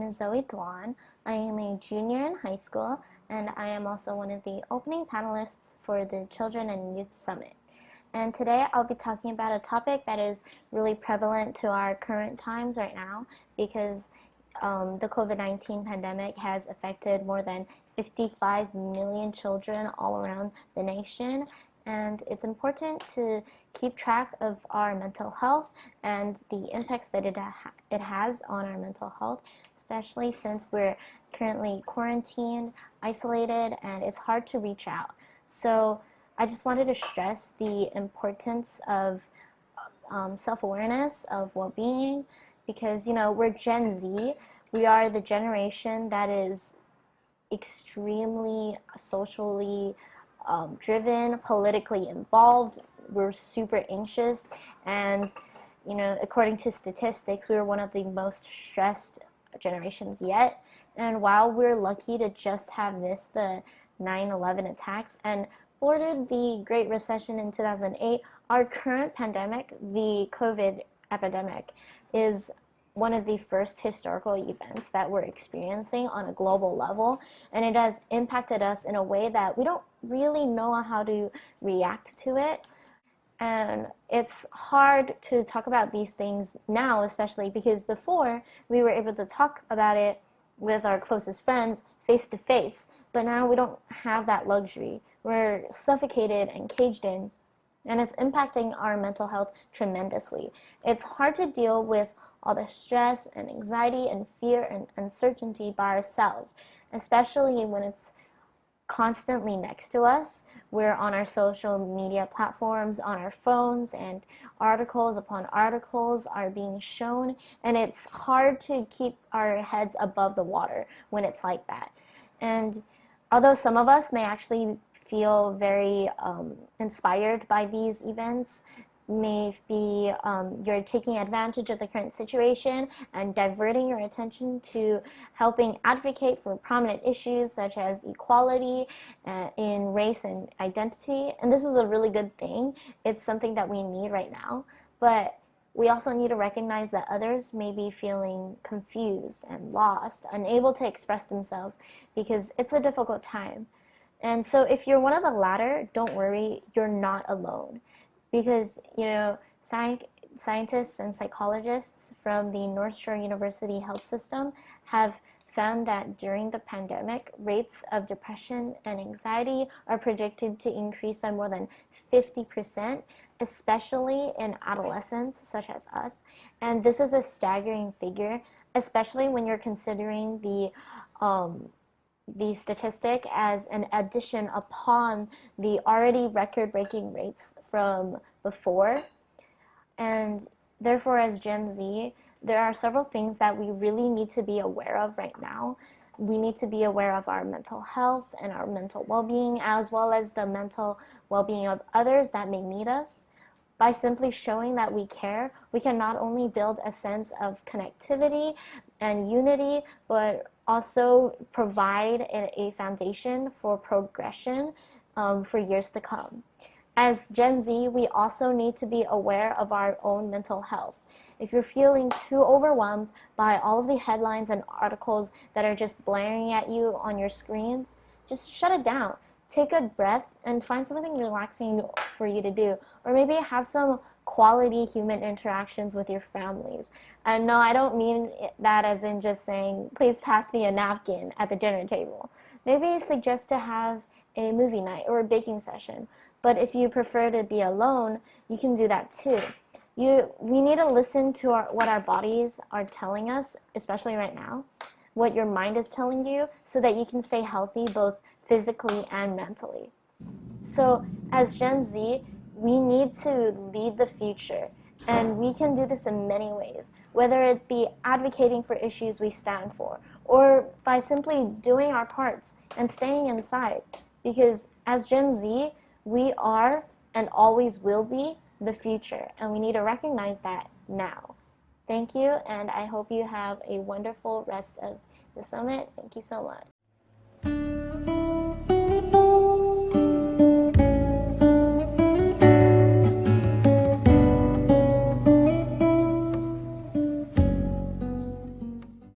is Zoey Duan. I am a junior in high school, and I am also one of the opening panelists for the Children and Youth Summit. And today I'll be talking about a topic that is really prevalent to our current times right now because the COVID-19 pandemic has affected more than 55 million children all around the nation. And it's important to keep track of our mental health and the impacts that it has on our mental health, especially since we're currently quarantined, isolated, and it's hard to reach out. So I just wanted to stress the importance of self-awareness, of well-being, because, we're Gen Z. We are the generation that is extremely socially driven, politically involved. We're super anxious, and according to statistics, we're one of the most stressed generations yet. And while we're lucky to just have missed the 9/11 attacks and boarded the Great Recession in 2008, our current pandemic, the COVID epidemic, is one of the first historical events that we're experiencing on a global level, and it has impacted us in a way that we don't really know how to react to it. And it's hard to talk about these things now, especially because before we were able to talk about it with our closest friends face to face, but now we don't have that luxury. We're suffocated and caged in, and it's impacting our mental health tremendously. It's hard to deal with all the stress and anxiety and fear and uncertainty by ourselves, especially when it's constantly next to us. We're on our social media platforms, on our phones, and articles upon articles are being shown, and it's hard to keep our heads above the water when it's like that. And although some of us may actually feel very inspired by these events, maybe you're taking advantage of the current situation and diverting your attention to helping advocate for prominent issues such as equality in race and identity. And this is a really good thing. It's something that we need right now. But we also need to recognize that others may be feeling confused and lost, unable to express themselves because it's a difficult time. And so if you're one of the latter, don't worry, you're not alone. Because, scientists and psychologists from the North Shore University Health System have found that during the pandemic, rates of depression and anxiety are predicted to increase by more than 50%, especially in adolescents such as us. And this is a staggering figure, especially when you're considering the statistic as an addition upon the already record-breaking rates from before. And therefore, as Gen Z, there are several things that we really need to be aware of right now. We need to be aware of our mental health and our mental well-being, as well as the mental well-being of others that may need us. By simply showing that we care, we can not only build a sense of connectivity and unity, but also provide a foundation for progression for years to come. As Gen Z, we also need to be aware of our own mental health. If you're feeling too overwhelmed by all of the headlines and articles that are just blaring at you on your screens, just shut it down. Take a breath and find something relaxing for you to do. Or maybe have some quality human interactions with your families. And no, I don't mean that as in just saying, please pass me a napkin at the dinner table. Maybe suggest to have a movie night or a baking session. But if you prefer to be alone, you can do that too. We need to listen to what our bodies are telling us, especially right now, what your mind is telling you, so that you can stay healthy both physically and mentally. So as Gen Z, we need to lead the future, and we can do this in many ways, whether it be advocating for issues we stand for, or by simply doing our parts and staying inside. Because as Gen Z, we are and always will be the future, and we need to recognize that now. Thank you, and I hope you have a wonderful rest of the summit. Thank you so much.